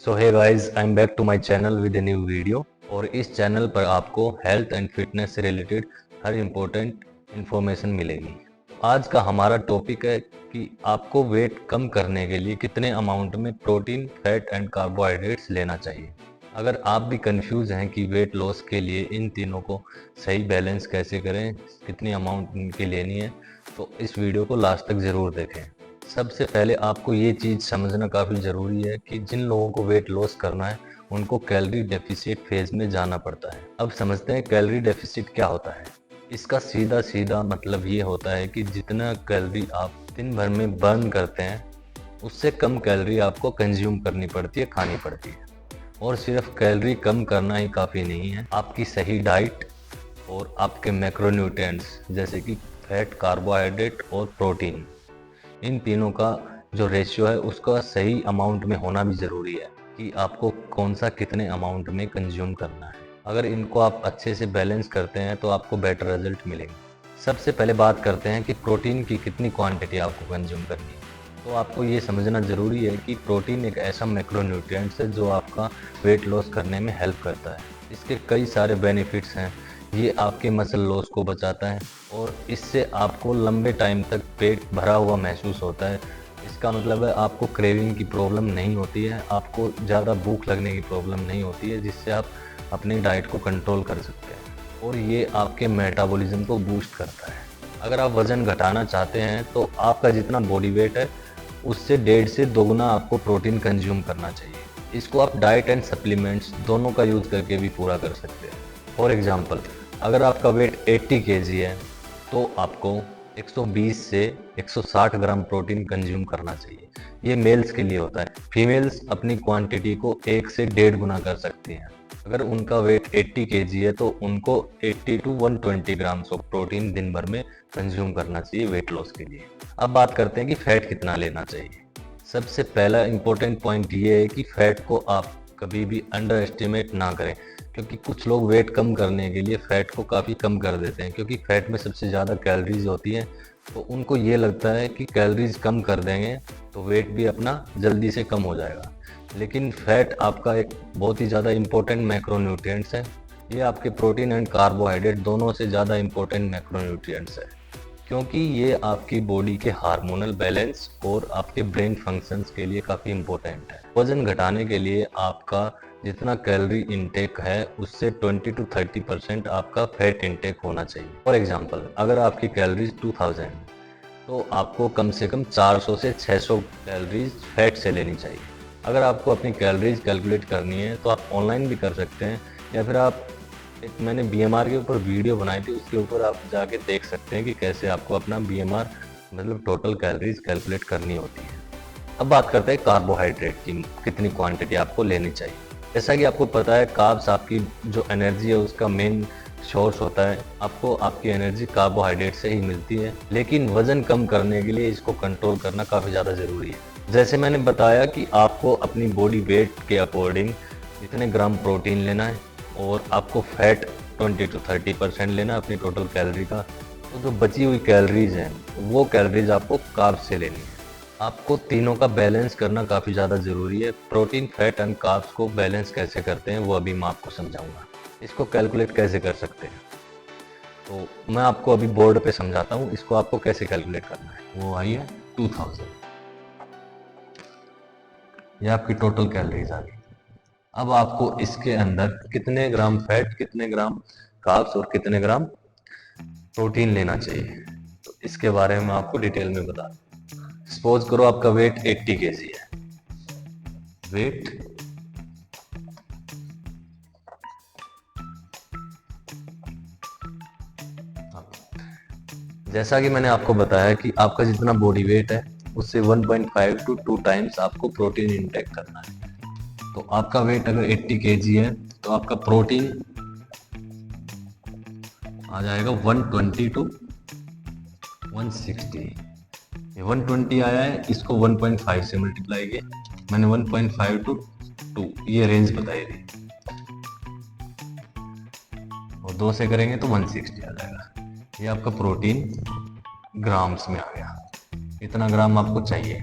So hey guys, I am back to my channel with a new video. और इस channel पर आपको health and fitness से related हर इम्पोर्टेंट इन्फॉर्मेशन मिलेगी। आज का हमारा टॉपिक है कि आपको वेट कम करने के लिए कितने अमाउंट में प्रोटीन, फैट एंड कार्बोहाइड्रेट्स लेना चाहिए। अगर आप भी कंफ्यूज हैं कि वेट लॉस के लिए इन तीनों को सही बैलेंस कैसे करें, कितनी अमाउंट इनकी लेनी है, तो इस वीडियो को लास्ट तक ज़रूर देखें। सबसे पहले आपको ये चीज़ समझना काफ़ी ज़रूरी है कि जिन लोगों को वेट लॉस करना है उनको कैलोरी डेफिसिट फेज में जाना पड़ता है। अब समझते हैं कैलोरी डेफिसिट क्या होता है। इसका सीधा सीधा मतलब ये होता है कि जितना कैलोरी आप दिन भर में बर्न करते हैं उससे कम कैलोरी आपको कंज्यूम करनी पड़ती है, खानी पड़ती है। और सिर्फ कैलोरी कम करना ही काफ़ी नहीं है, आपकी सही डाइट और आपके मैक्रोन्यूट्रिएंट्स जैसे कि फैट, कार्बोहाइड्रेट और प्रोटीन, इन तीनों का जो रेशियो है उसका सही अमाउंट में होना भी ज़रूरी है कि आपको कौन सा कितने अमाउंट में कंज्यूम करना है। अगर इनको आप अच्छे से बैलेंस करते हैं तो आपको बेटर रिजल्ट मिलेंगे। सबसे पहले बात करते हैं कि प्रोटीन की कितनी क्वांटिटी आपको कंज्यूम करनी है। तो आपको ये समझना ज़रूरी है कि प्रोटीन एक ऐसा मैक्रोन्यूट्रिएंट्स है जो आपका वेट लॉस करने में हेल्प करता है। इसके कई सारे बेनिफिट्स हैं। ये आपके मसल लॉस को बचाता है और इससे आपको लंबे टाइम तक पेट भरा हुआ महसूस होता है। इसका मतलब है आपको क्रेविंग की प्रॉब्लम नहीं होती है, आपको ज़्यादा भूख लगने की प्रॉब्लम नहीं होती है, जिससे आप अपनी डाइट को कंट्रोल कर सकते हैं। और ये आपके मेटाबॉलिज्म को बूस्ट करता है। अगर आप वज़न घटाना चाहते हैं तो आपका जितना बॉडी वेट है उससे 1.5 से 2 गुना आपको प्रोटीन कंज्यूम करना चाहिए। इसको आप डाइट एंड सप्लीमेंट्स दोनों का यूज़ करके भी पूरा कर सकते हैं। फॉर एग्जांपल, अगर आपका वेट 80 केजी है तो आपको 120 से 160 ग्राम प्रोटीन कंज्यूम करना चाहिए। ये मेल्स के लिए होता है। फीमेल्स अपनी क्वांटिटी को 1 से 1.5 गुना कर सकती हैं। अगर उनका वेट 80 केजी है तो उनको 80 टू 120 ग्राम्स ऑफ प्रोटीन दिन भर में कंज्यूम करना चाहिए वेट लॉस के लिए। अब बात करते हैं कि फैट कितना लेना चाहिए। सबसे पहला इम्पोर्टेंट पॉइंट ये है कि फैट को आप कभी भी अंडर एस्टिमेट ना करें, क्योंकि कुछ लोग वेट कम करने के लिए फ़ैट को काफ़ी कम कर देते हैं, क्योंकि फ़ैट में सबसे ज़्यादा कैलोरीज होती हैं। तो उनको ये लगता है कि कैलोरीज कम कर देंगे तो वेट भी अपना जल्दी से कम हो जाएगा। लेकिन फ़ैट आपका एक बहुत ही ज़्यादा इम्पोर्टेंट मैक्रोन्यूट्रिएंट्स है। ये आपके प्रोटीन एंड कार्बोहाइड्रेट दोनों से ज़्यादा इम्पोर्टेंट मैक्रोन्यूट्रिएंट्स है, क्योंकि ये आपकी बॉडी के हार्मोनल बैलेंस और आपके ब्रेन फंक्शंस के लिए काफ़ी इम्पोर्टेंट है। वज़न घटाने के लिए आपका जितना कैलोरी इंटेक है उससे 20 टू 30% आपका फैट इंटेक होना चाहिए। फॉर एग्जांपल, अगर आपकी कैलोरीज 2000 तो आपको कम से कम 400 से 600 कैलोरीज फैट से लेनी चाहिए। अगर आपको अपनी कैलोरीज कैलकुलेट करनी है तो आप ऑनलाइन भी कर सकते हैं, या फिर आप एक मैंने बीएमआर के ऊपर वीडियो बनाई थी, उसके ऊपर आप जाके देख सकते हैं कि कैसे आपको अपना बीएमआर मतलब टोटल कैलोरीज कैलकुलेट करनी होती है। अब बात करते हैं कार्बोहाइड्रेट की कितनी क्वांटिटी आपको लेनी चाहिए। जैसा कि आपको पता है, कार्ब्स आपकी जो एनर्जी है उसका मेन सोर्स होता है। आपको आपकी एनर्जी कार्बोहाइड्रेट से ही मिलती है, लेकिन वज़न कम करने के लिए इसको कंट्रोल करना काफ़ी ज़्यादा ज़रूरी है। जैसे मैंने बताया कि आपको अपनी बॉडी वेट के अकॉर्डिंग इतने ग्राम प्रोटीन लेना है और आपको फैट 20 टू 30% लेना है अपनी टोटल कैलोरी का। तो जो बची हुई कैलोरीज हैं वो कैलोरीज आपको कार्ब्स से लेनी है। आपको तीनों का बैलेंस करना काफ़ी ज़्यादा ज़रूरी है। प्रोटीन, फैट एंड कार्ब्स को बैलेंस कैसे करते हैं वो अभी मैं आपको समझाऊंगा। इसको कैलकुलेट कैसे कर सकते हैं तो मैं आपको अभी बोर्ड पे समझाता हूँ इसको आपको कैसे कैलकुलेट करना है। वो आई है 2000, ये आपकी टोटल कैलोरीज आ गई। अब आपको इसके अंदर कितने ग्राम फैट, कितने ग्राम कार्ब्स और कितने ग्राम प्रोटीन लेना चाहिए, तो इसके बारे में मैं आपको डिटेल में बता दूं। सपोज करो आपका वेट 80 केजी है। वेट जैसा कि मैंने आपको बताया कि आपका जितना बॉडी वेट है उससे 1.5 टू 2 टाइम्स आपको प्रोटीन इंटेक करना है। तो आपका वेट अगर 80 केजी है तो आपका प्रोटीन आ जाएगा 120 टू 160। ये 120 आया है, इसको 1.5 से मल्टीप्लाई किया मैंने, 1.5 टू 2 ये रेंज बताई थी, और 2 से करेंगे तो 160 आ जाएगा। ये आपका प्रोटीन ग्राम्स में आ गया, इतना ग्राम आपको चाहिए।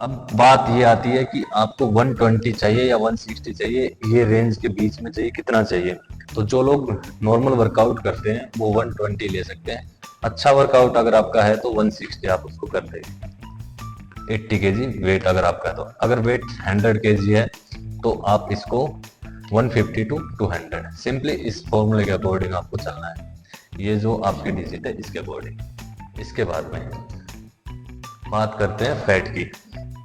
अब बात ये आती है कि आपको 120 चाहिए या 160 चाहिए, ये रेंज के बीच में चाहिए, कितना चाहिए। तो जो लोग नॉर्मल वर्कआउट करते हैं वो 120 ले सकते हैं। अच्छा वर्कआउट अगर आपका है तो 160 आप उसको कर देंगे। 80 केजी वेट अगर आपका है, तो अगर वेट 100 केजी है तो आप इसको 150 टू 200, सिंपली इस फॉर्मूले के अकॉर्डिंग आपको चलना है। ये जो आपकी डिजिट है इसके अकॉर्डिंग। इसके बाद में बात करते हैं फैट की।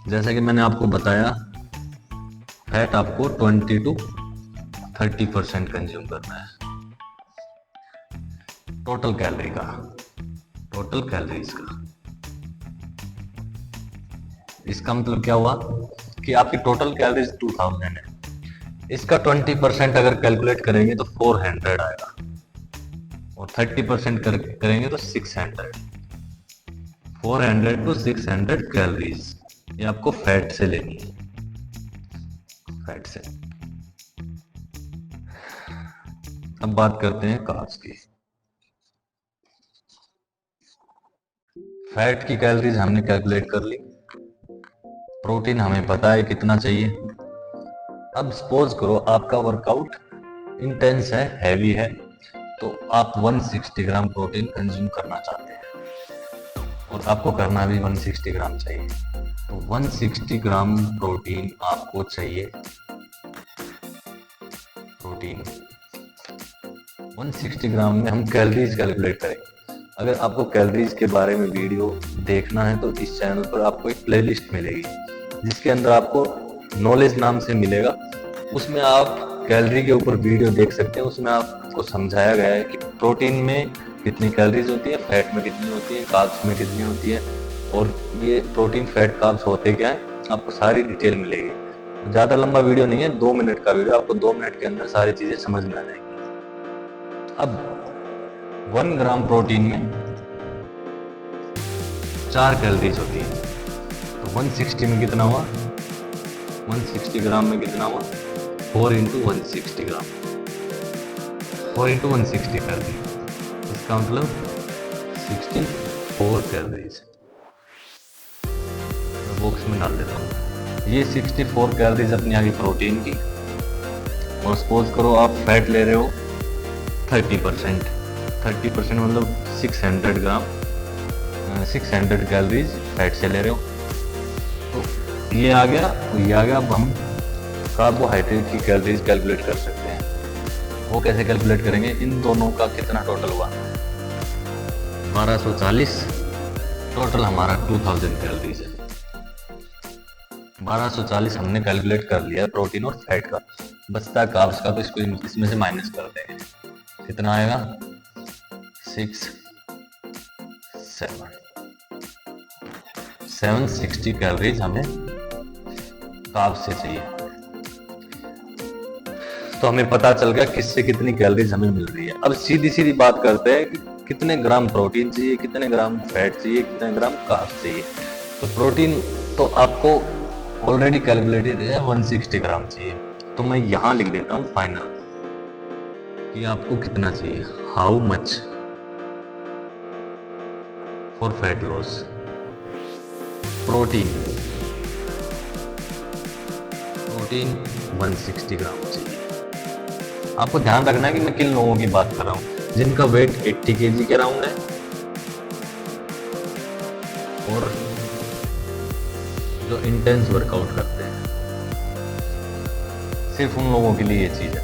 जैसा कि मैंने आपको बताया, फैट आपको 20 टू 30% कंज्यूम करना है टोटल कैलोरी का, टोटल कैलोरीज का। इसका मतलब क्या हुआ कि आपकी टोटल कैलोरीज 2000 है, इसका 20% अगर कैलकुलेट करेंगे तो 400 आएगा, और 30% करेंगे तो 600। 400 टू 600 कैलोरीज ये आपको फैट से लेनी है, फैट से। अब बात करते हैं कार्ब्स की। फैट की कैलोरीज हमने कैलकुलेट कर ली, प्रोटीन हमें पता है कितना चाहिए। अब सपोज करो आपका वर्कआउट इंटेंस है, हैवी है, तो आप 160 ग्राम प्रोटीन कंज्यूम करना चाहते हैं, और आपको करना भी 160 ग्राम चाहिए। तो 160 ग्राम प्रोटीन आपको चाहिए। प्रोटीन 160 ग्राम में हम कैलोरीज कैलकुलेट करेंगे। अगर आपको कैलोरीज के बारे में वीडियो देखना है तो इस चैनल पर आपको एक प्लेलिस्ट मिलेगी, जिसके अंदर आपको नॉलेज नाम से मिलेगा। उसमें आप कैलोरी के ऊपर वीडियो देख सकते हैं। उसमें आपको समझाया गया है कि प्रोटीन में कितनी कैलोरीज होती है, फैट में कितनी होती है, कार्ब्स में कितनी होती है, और ये प्रोटीन फैट कार्ब्स होते क्या है, आपको सारी डिटेल मिलेगी। ज़्यादा लंबा वीडियो नहीं है, 2 मिनट का वीडियो, आपको 2 मिनट के अंदर सारी चीज़ें समझ में आ जाएंगी। अब 1 ग्राम प्रोटीन में 4 कैलोरीज होती है, तो 160 में कितना हुआ, 160 ग्राम में कितना हुआ, 4 इंटू 160 ग्राम, 4 इंटू 160 कैलोरी, इसका मतलब 64 कैलोरीज। मैं बॉक्स में डाल देता हूँ। ये 64 कैलोरीज अपनी आ गई प्रोटीन की, और सपोज करो आप फैट ले रहे हो 30%, 30% मतलब 600 ग्राम, 600 कैलोरीज फैट से ले रहे हो, तो ये आ गया, ये आ गया। अब हम कार्बोहाइड्रेट की कैलोरीज कैलकुलेट कर सकते हैं। वो कैसे कैलकुलेट करेंगे, इन दोनों का कितना टोटल हुआ, 1240, टोटल हमारा 2000 कैलोरीज है। 1240 हमने कैलकुलेट कर लिया प्रोटीन और फैट का, बचता कार्ब्स का, तो इसको इसमें से माइनस कर देंगे। कितना आएगा, 760 कैलोरीज हमें कार्ब्स से चाहिए। तो हमें पता चल गया किससे कितनी कैलोरीज हमें मिल रही है। अब सीधी सीधी बात करते हैं कि कितने ग्राम प्रोटीन चाहिए, कितने ग्राम फैट चाहिए, कितने ग्राम कार्ब्स चाहिए। तो प्रोटीन तो आपको ऑलरेडी कैलकुलेटेड है, 160 ग्राम चाहिए। तो मैं यहाँ लिख देता हूँ फाइनल कि आपको कितना चाहिए, how much for fat loss. Protein 160 ग्राम चाहिए। आपको ध्यान रखना है कि मैं किन लोगों की बात कर रहा हूँ, जिनका वेट 80 केजी के राउंड है, और जो इंटेंस वर्कआउट करते हैं, सिर्फ उन लोगों के लिए ये चीज़ है।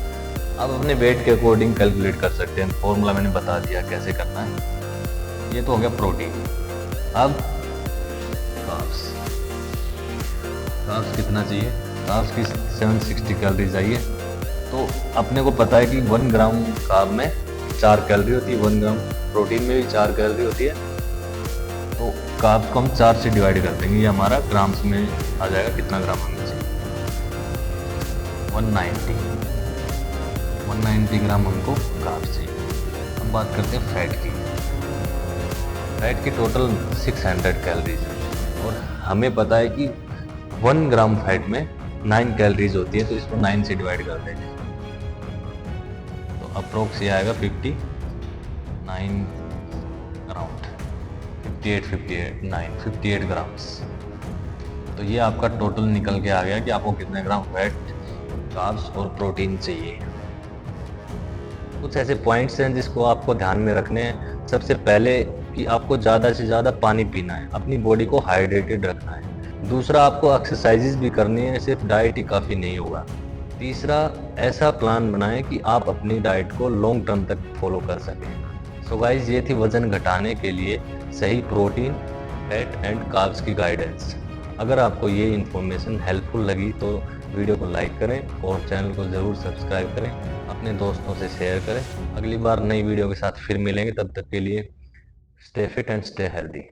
आप अपने वेट के अकॉर्डिंग कैलकुलेट कर सकते हैं, फॉर्मूला मैंने बता दिया कैसे करना है। ये तो हो गया प्रोटीन। अब कार्ब्स, कार्ब्स कितना चाहिए, कार्ब्स की 760 कैलोरीज आई है। तो अपने को पता है कि 1 ग्राम कार्ब में 4 कैलोरी होती है, 1 ग्राम प्रोटीन में भी 4 कैलोरी होती है। तो कार्ब्स को हम 4 से डिवाइड कर देंगे, ये हमारा ग्राम्स में आ जाएगा, कितना ग्राम हमें चाहिए, 190 ग्राम हमको कार्ब्स चाहिए। अब बात करते हैं फैट की। फैट की टोटल 600 कैलोरीज है, और हमें पता है कि 1 ग्राम फैट में 9 कैलोरीज होती है, तो इसको 9 से डिवाइड कर देंगे। तो अप्रोक्स ये आएगा 59 अराउंड 58 ग्राम्स। तो ये आपका टोटल निकल के आ गया कि आपको कितने ग्राम फैट, कार्ब्स और प्रोटीन चाहिए। कुछ ऐसे पॉइंट्स हैं जिसको आपको ध्यान में रखने हैं। सबसे पहले कि आपको ज़्यादा से ज़्यादा पानी पीना है, अपनी बॉडी को हाइड्रेटेड रखना है। दूसरा, आपको एक्सरसाइजेज भी करनी है, सिर्फ डाइट ही काफ़ी नहीं होगा। तीसरा, ऐसा प्लान बनाएं कि आप अपनी डाइट को लॉन्ग टर्म तक फॉलो कर सकें। सो गाइस, ये थी वज़न घटाने के लिए सही प्रोटीन, फैट एंड कार्ब्स की गाइडेंस। अगर आपको ये इन्फॉर्मेशन हेल्पफुल लगी तो वीडियो को लाइक करें और चैनल को ज़रूर सब्सक्राइब करें, अपने दोस्तों से शेयर करें। अगली बार नई वीडियो के साथ फिर मिलेंगे, तब तक के लिए stay fit and stay healthy.